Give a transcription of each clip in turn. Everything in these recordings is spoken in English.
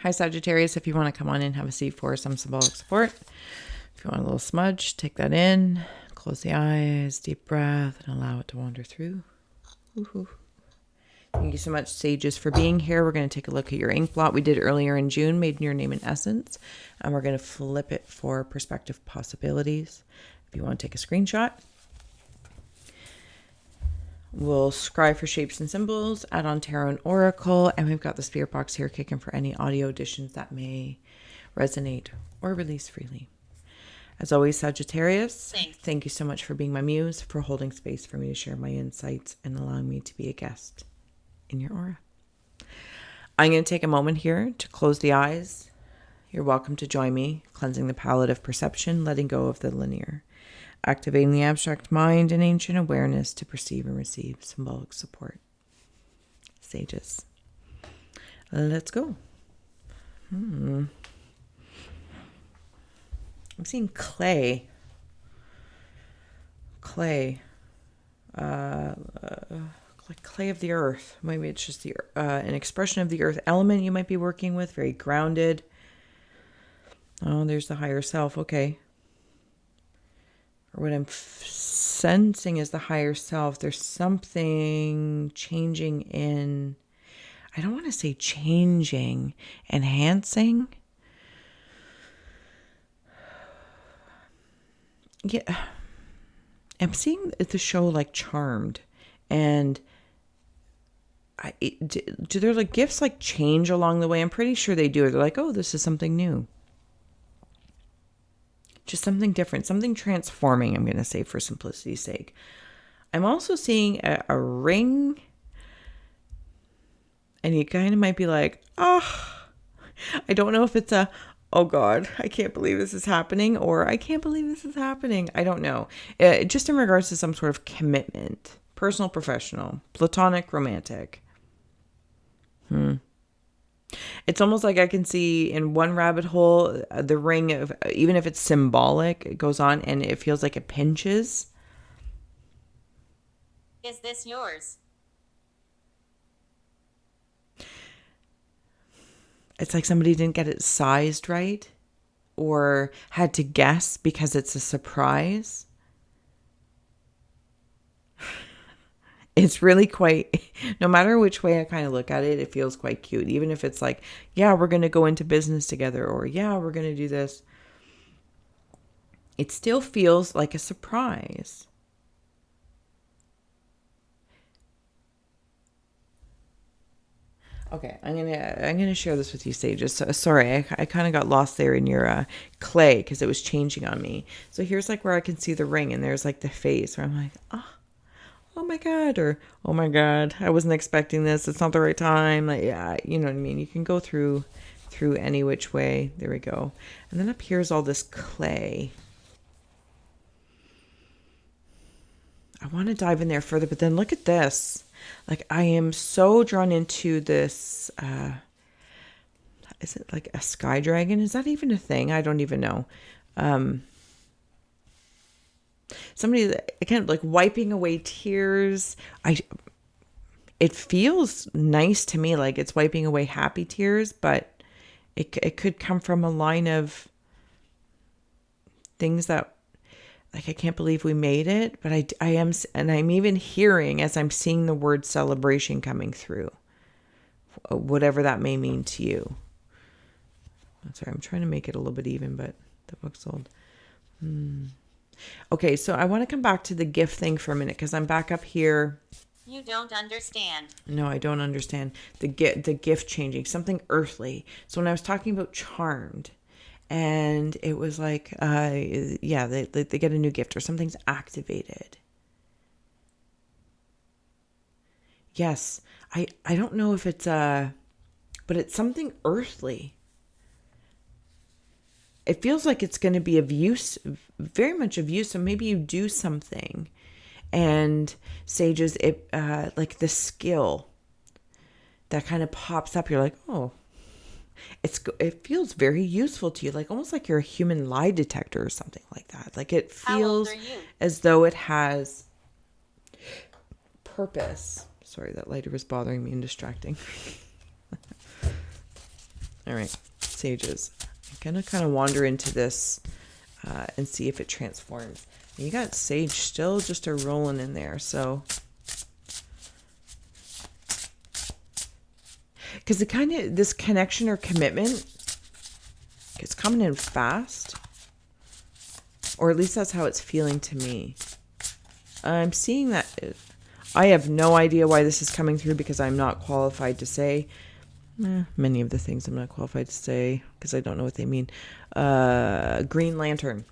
Hi, Sagittarius. If you want to come on in, have a seat for some symbolic support. If you want a little smudge, take that in. Close the eyes, deep breath, and allow it to wander through. Woo-hoo. Thank you so much, Sages, for being here. We're going to take a look at your ink blot we did earlier in June, made in your name and essence. And we're going to flip it for perspective possibilities. If you want to take a screenshot. We'll scry for shapes and symbols, add on tarot and oracle, and we've got the spirit box here kicking for any audio additions that may resonate or release freely. As always, Sagittarius, thank you so much for being my muse, for holding space for me to share my insights and allowing me to be a guest in your aura. I'm going to take a moment here to close the eyes. You're welcome to join me, cleansing the palette of perception, letting go of the linear. Activating the abstract mind and ancient awareness to perceive and receive symbolic support. Sages. Let's go. I'm seeing clay. Clay. Like clay of the earth. Maybe it's just an expression of the earth element you might be working with. Very grounded. Oh, there's the higher self. Okay. Or what I'm sensing is the higher self. There's something changing in, I don't want to say changing, enhancing. Yeah. I'm seeing the show like Charmed. And do their like gifts like change along the way? I'm pretty sure they do. They're like, oh, this is something new. Just something different, something transforming, I'm going to say for simplicity's sake. I'm also seeing a ring. And you kind of might be like, oh, I don't know if it's a, oh God, I can't believe this is happening. Or I can't believe this is happening. I don't know. Just in regards to some sort of commitment. Personal, professional, platonic, romantic. It's almost like I can see in one rabbit hole, the ring of, even if it's symbolic, it goes on and it feels like it pinches. Is this yours? It's like somebody didn't get it sized right or had to guess because it's a surprise. It's really quite, no matter which way I kind of look at it, it feels quite cute. Even if it's like, yeah, we're going to go into business together, or yeah, we're going to do this. It still feels like a surprise. Okay, I'm gonna share this with you, Sages. So, sorry, I kind of got lost there in your clay because it was changing on me. So here's like where I can see the ring, and there's like the face where I'm like, oh my God, or oh my God, I wasn't expecting this. It's not the right time. Like, yeah, you know what I mean? You can go through any which way. There we go. And then up here is all this clay. I want to dive in there further, but then look at this. Like, I am so drawn into this. Is it like a sky dragon? Is that even a thing? I don't even know. Somebody, again, like wiping away tears. It feels nice to me, like it's wiping away happy tears, but it could come from a line of things that, like, I can't believe we made it, but I am, and I'm even hearing as I'm seeing the word celebration coming through, whatever that may mean to you. Sorry, I'm trying to make it a little bit even, but the book's old. Okay, so I want to come back to the gift thing for a minute because I'm back up here. You don't understand. No, I don't understand. The gift changing, something earthly. So when I was talking about Charmed, and it was like, yeah, they get a new gift or something's activated. Yes, I don't know if it's but it's something earthly. It feels like it's going to be of use, very much of use. So maybe you do something, and Sages, it like the skill that kind of pops up. You're like, oh, it feels very useful to you, like almost like you're a human lie detector or something like that. Like it feels as though it has purpose. Sorry, that lighter was bothering me and distracting. All right, sages. I'm going to kind of wander into this and see if it transforms. You got sage still just a rolling in there, so... Because the kind of, this connection or commitment, it's coming in fast. Or at least that's how it's feeling to me. I'm seeing that. I have no idea why this is coming through because I'm not qualified to say. Many of the things I'm not qualified to say because I don't know what they mean. Green Lantern.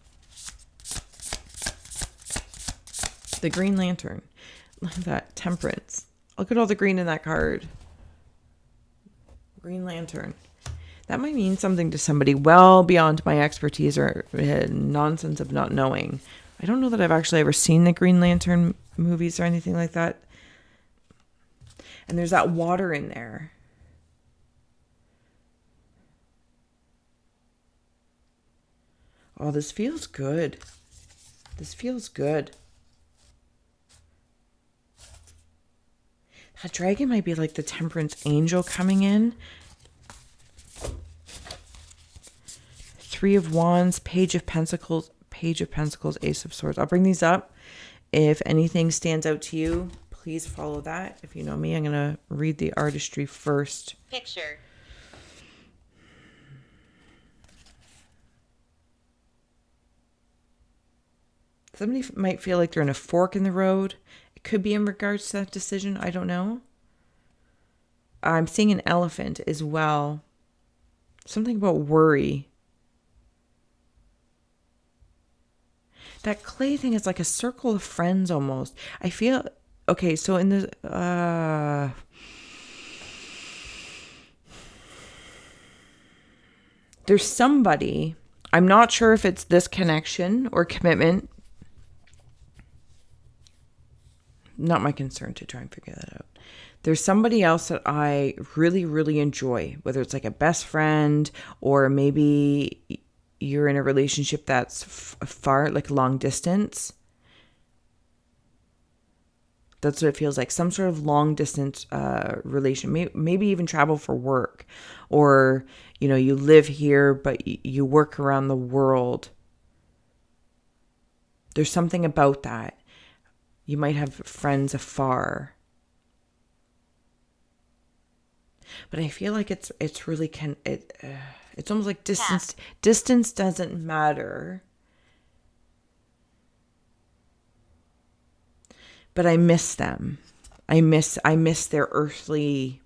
The Green Lantern. Look at that. Temperance. Look at all the green in that card. Green Lantern. That might mean something to somebody well beyond my expertise or nonsense of not knowing. I don't know that I've actually ever seen the Green Lantern movies or anything like that. And there's that water in there. Oh, this feels good. This feels good. That dragon might be like the temperance angel coming in. Three of Wands, Page of Pentacles, Ace of Swords. I'll bring these up. If anything stands out to you, please follow that. If you know me, I'm going to read the artistry first. Picture. Somebody might feel like they're in a fork in the road. It could be in regards to that decision. I don't know. I'm seeing an elephant as well. Something about worry. That clay thing is like a circle of friends almost. I feel... Okay, so in the... there's somebody... I'm not sure if it's this connection or commitment. Not my concern to try and figure that out. There's somebody else that I really, really enjoy, whether it's like a best friend or maybe you're in a relationship that's far, like long distance. That's what it feels like. Some sort of long distance relation. Maybe even travel for work. Or, you know, you live here, but you work around the world. There's something about that. You might have friends afar. But I feel like it's really it's almost like distance. Yeah. Distance doesn't matter. But I miss them. I miss their earthly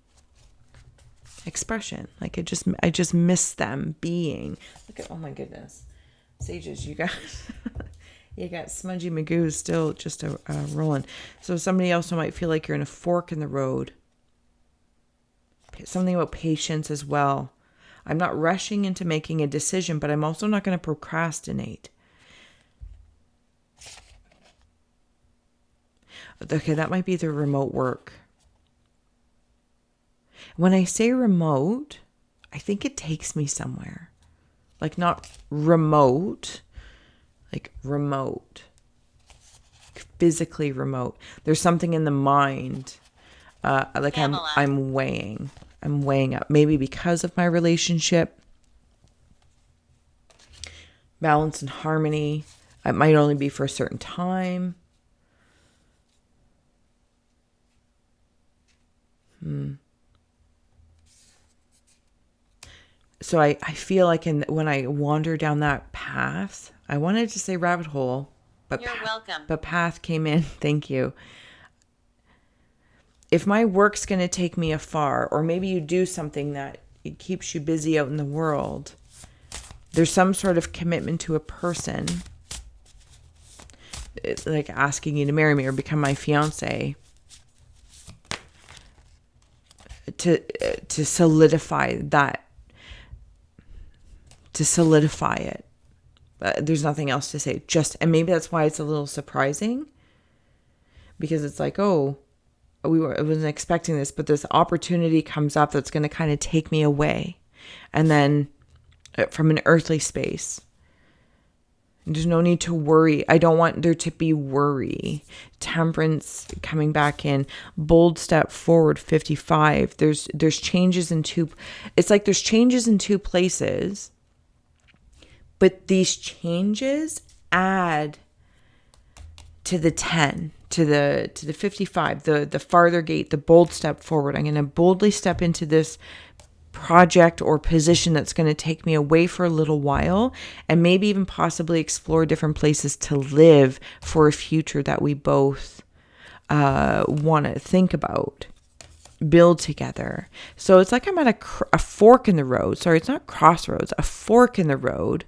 expression. Like I just miss them being. Look at, oh my goodness. Sages, you guys. You got Smudgy Magoo still just rolling. So somebody else might feel like you're in a fork in the road. Something about patience as well. I'm not rushing into making a decision, but I'm also not going to procrastinate. Okay, that might be the remote work. When I say remote, I think it takes me somewhere. Like not remote, like remote. Physically remote. There's something in the mind. Like Pamela. I'm weighing up. Maybe because of my relationship. Balance and harmony. It might only be for a certain time. So I feel like when I wander down that path, I wanted to say rabbit hole, but you're welcome. But path came in. Thank you. If my work's going to take me afar, or maybe you do something that it keeps you busy out in the world, there's some sort of commitment to a person, like asking you to marry me or become my fiance, to solidify that. To solidify it. There's nothing else to say. And maybe that's why it's a little surprising. Because it's like, oh, I wasn't expecting this, but this opportunity comes up that's going to kind of take me away. And then from an earthly space. There's no need to worry. I don't want there to be worry. Temperance coming back in. Bold step forward, 55. There's changes in two. It's like there's changes in two places. But these changes add to the 10, to the 55, the farther gate, the bold step forward. I'm going to boldly step into this project or position that's going to take me away for a little while, and maybe even possibly explore different places to live for a future that we both want to think about, build together. So it's like I'm at a fork in the road. Sorry, it's not crossroads, a fork in the road.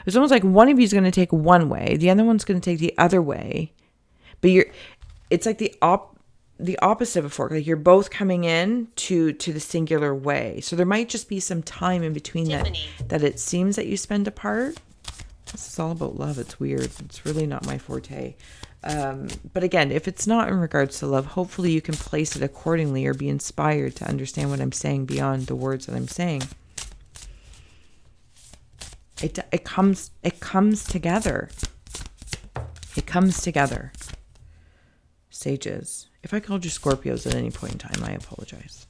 It's almost like one of you is going to take one way, the other one's going to take the other way, but it's like the opposite of a fork. Like you're both coming in to the singular way. So there might just be some time in between that it seems that you spend apart. This is all about love. It's weird. It's really not my forte. But again, if it's not in regards to love, hopefully you can place it accordingly or be inspired to understand what I'm saying beyond the words that I'm saying. It comes together. It comes together. Sages. If I called you Scorpios at any point in time, I apologize.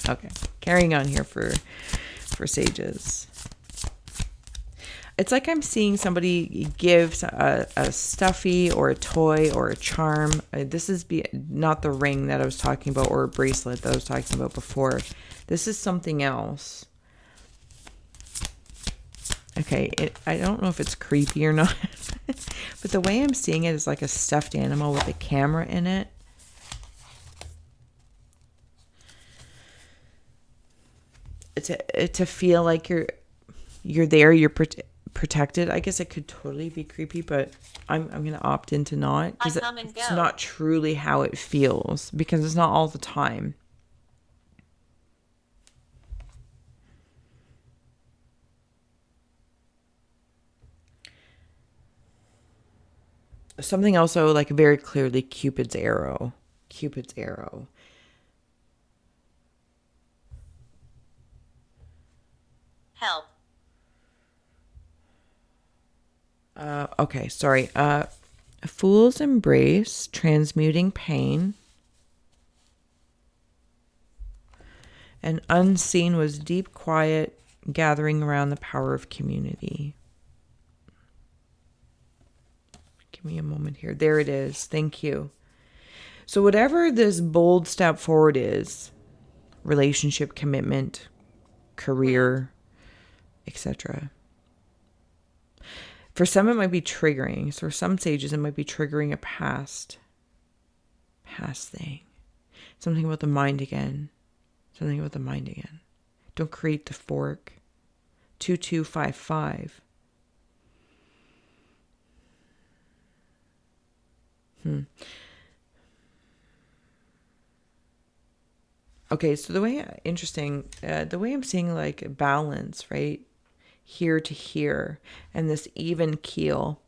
Okay, carrying on here for sages. It's like I'm seeing somebody give a stuffy or a toy or a charm. This is not the ring that I was talking about or a bracelet that I was talking about before. This is something else. Okay, I don't know if it's creepy or not, but the way I'm seeing it is like a stuffed animal with a camera in it. To feel like you're there, you're protected. I guess it could totally be creepy, but I'm going to opt into not, because it's not truly how it feels, because it's not all the time. Something also like very clearly Cupid's arrow. Cupid's arrow. Help. Okay, sorry. A fool's embrace, transmuting pain. And unseen was deep quiet, gathering around the power of community. Give me a moment here. There it is. Thank you. So whatever this bold step forward is, relationship, commitment, career, etc. For some, it might be triggering. So for some sages, it might be triggering a past thing. Something about the mind again. Something about the mind again. Don't create the fork. 2255. Okay, so the way I'm seeing like balance, right? Here to here, and this even keel.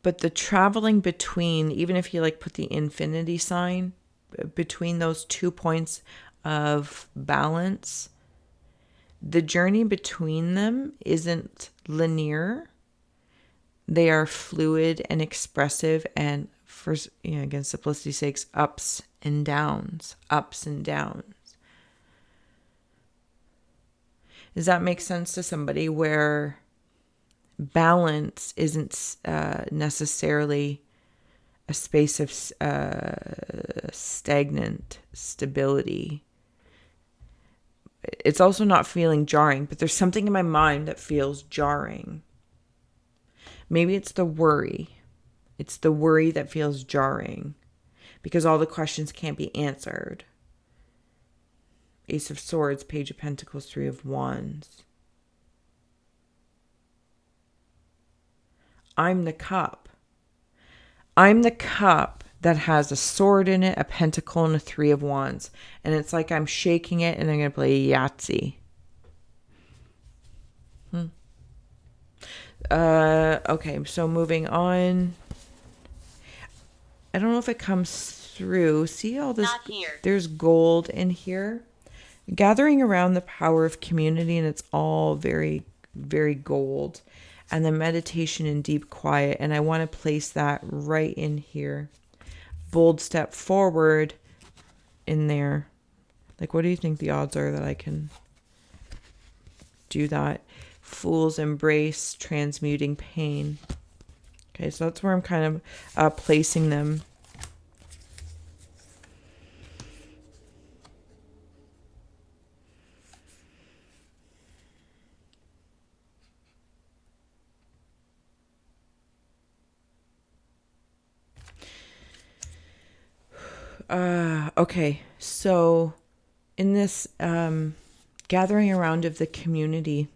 But the traveling between, even if you like put the infinity sign between those 2 points of balance, the journey between them isn't linear. They are fluid and expressive, and for, again, simplicity's sakes, ups and downs. Does that make sense to somebody where balance isn't necessarily a space of stagnant stability? It's also not feeling jarring, but there's something in my mind that feels jarring. Maybe it's the worry. It's the worry that feels jarring because all the questions can't be answered. Ace of Swords, Page of Pentacles, Three of Wands. I'm the cup. I'm the cup that has a sword in it, a pentacle, and a Three of Wands. And it's like I'm shaking it and I'm going to play Yahtzee. Okay, so moving on. I don't know if it comes through. See all this? Not here. There's gold in here. gathering around the power of community, and it's all very, very gold. And then meditation and deep quiet. And I want to place that right in here. Bold step forward in there. Like, what do you think the odds are that I can do that? Fool's embrace, transmuting pain. Okay, so that's where I'm kind of placing them. Okay, so in this gathering around of the community,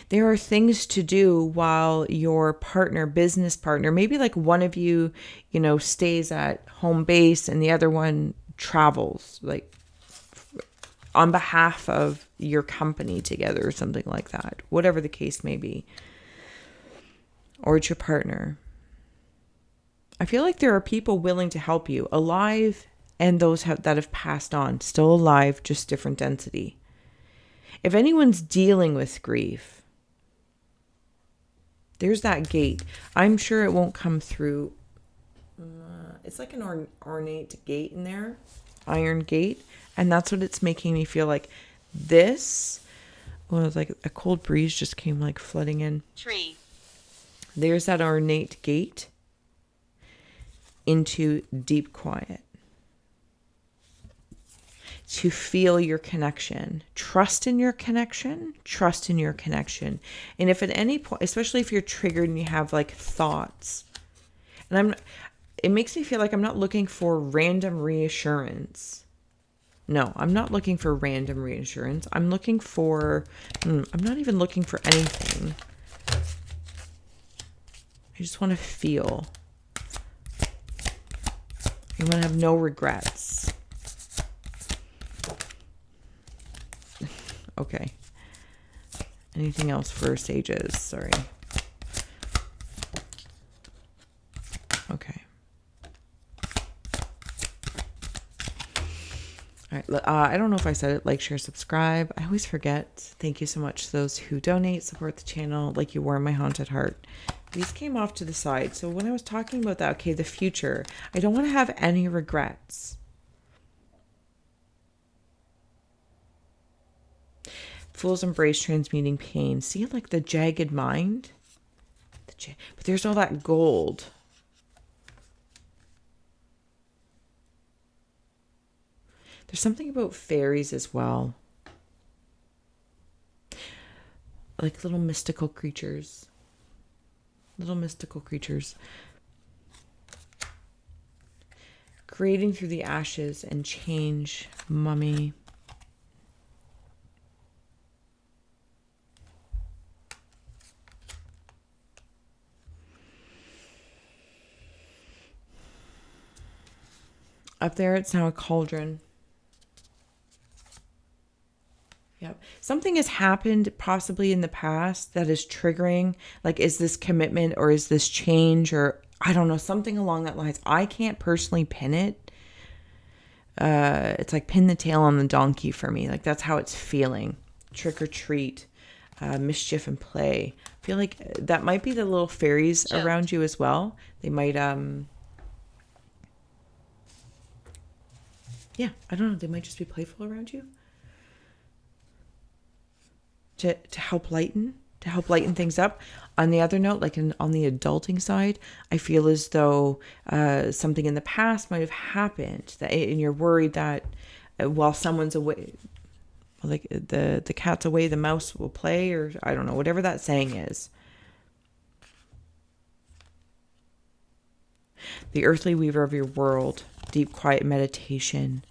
there are things to do while your partner, business partner, maybe like one of you, stays at home base and the other one travels, like on behalf of your company together or something like that, whatever the case may be, or it's your partner. I feel like there are people willing to help you, alive and those that have passed on, still alive, just different density. If anyone's dealing with grief, there's that gate. I'm sure it won't come through. It's like an ornate gate in there, iron gate. And that's what it's making me feel like. This, well, it's like a cold breeze just came like flooding in. Tree. There's that ornate gate into deep quiet. To feel your connection. Trust in your connection. Trust in your connection. And if at any point, especially if you're triggered and you have like thoughts, and it makes me feel like I'm not looking for random reassurance. No, I'm not looking for random reassurance. I'm looking for, I'm not even looking for anything. I just want to feel. You want to have no regrets. Okay. Anything else for sages? Sorry. Okay. All right. I don't know if I said it. Like, share, subscribe. I always forget. Thank you so much to those who donate, support the channel, like you warm my haunted heart. These came off to the side. So when I was talking about that, okay, the future, I don't want to have any regrets. Fool's embrace, transmuting pain. See, like the jagged mind? But there's all that gold. There's something about fairies as well. Like little mystical creatures. Little mystical creatures. Creating through the ashes and change, mummy. Up there, it's now a cauldron. Yep. Something has happened possibly in the past that is triggering. Like, is this commitment or is this change or I don't know, something along that lines. I can't personally pin it. It's like pin the tail on the donkey for me. Like, that's how it's feeling. Trick or treat, mischief and play. I feel like that might be the little fairies around you as well. They might, yeah, I don't know. They might just be playful around you. To help lighten things up. On the other note, like on the adulting side, I feel as though something in the past might have happened and you're worried that while someone's away, like the cat's away, the mouse will play, or I don't know, whatever that saying is. The earthly weaver of your world, deep quiet meditation.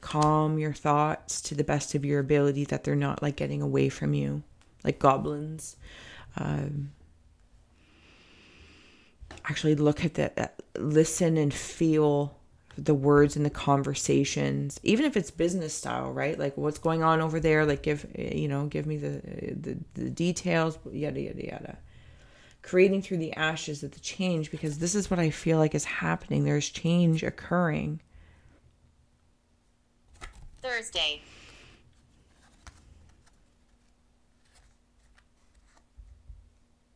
Calm your thoughts to the best of your ability, that they're not like getting away from you, like goblins. Actually look at that, listen and feel the words in the conversations, even if it's business style, right? Like, what's going on over there? Like, give me the details, yada, yada, yada. Creating through the ashes of the change, because this is what I feel like is happening. There's change occurring. Thursday.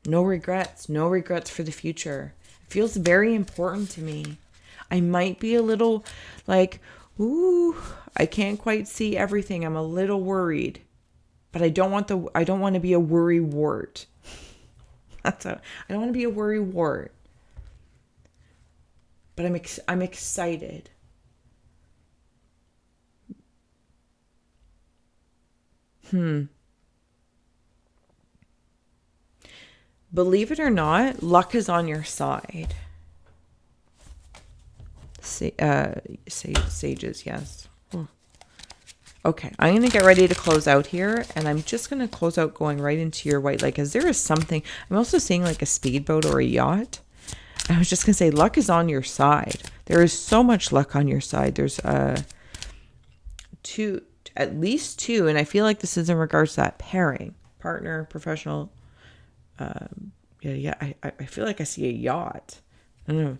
No regrets. No regrets for the future. It feels very important to me. I might be a little like, ooh, I can't quite see everything. I'm a little worried. But I don't want to be a worry wart. I don't want to be a worry wart. But I'm excited. Believe it or not, luck is on your side. Sages, yes. Okay, I'm going to get ready to close out here, and I'm just going to close out going right into your white light, because there is something. I'm also seeing like a speedboat or a yacht. I was just going to say, luck is on your side. There is so much luck on your side. There's at least two, and I feel like this is in regards to that pairing, partner, professional. I feel like I see a yacht. I don't know.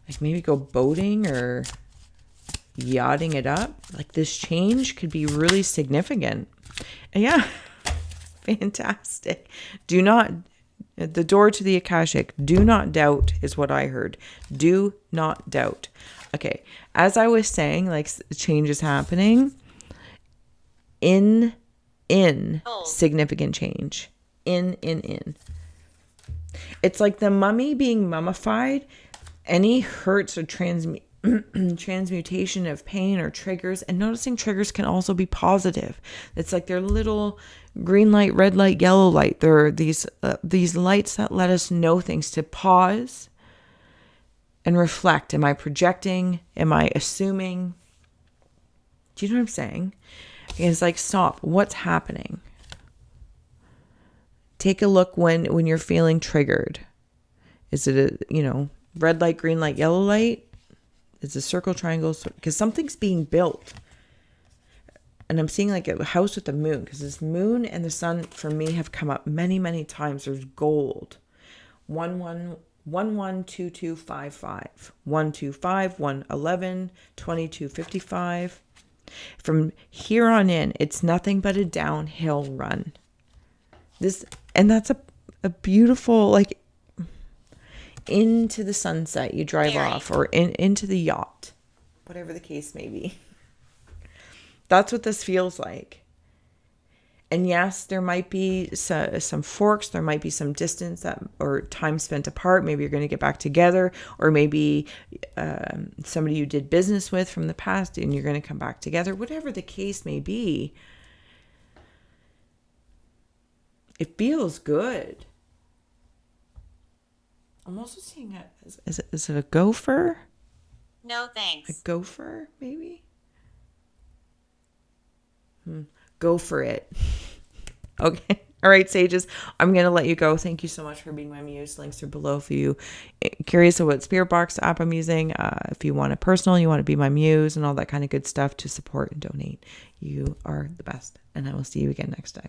Like maybe go boating or yachting it up. Like this change could be really significant. And yeah, fantastic. The door to the Akashic, do not doubt is what I heard. Do not doubt. Okay, as I was saying, like change is happening in significant change. In. It's like the mummy being mummified. Any hurts or transmutation of pain or triggers, and noticing triggers can also be positive. It's like they're little green light, red light, yellow light. There are these lights that let us know things, to pause and reflect. Am I projecting? Am I assuming? Do you know what I'm saying? It's like, stop. What's happening? Take a look when you're feeling triggered. Is it red light, green light, yellow light? Is a circle, triangle? Because something's being built. And I'm seeing like a house with the moon, because this moon and the sun for me have come up many, many times. There's gold. 112255. 125, 111, 2255. From here on in, it's nothing but a downhill run. That's a beautiful, like, into the sunset you drive off, or into the yacht, whatever the case may be. That's what this feels like. And yes, there might be some forks, there might be some distance or time spent apart. Maybe you're going to get back together, or maybe somebody you did business with from the past and you're going to come back together. Whatever the case may be, it feels good. I'm also seeing is it a gopher? No thanks. A gopher, maybe? Go for it. Okay. All right, sages. I'm going to let you go. Thank you so much for being my muse. Links are below if you curious about Spirit Box app I'm using. If you want a personal, you want to be my muse and all that kind of good stuff to support and donate. You are the best. And I will see you again next time.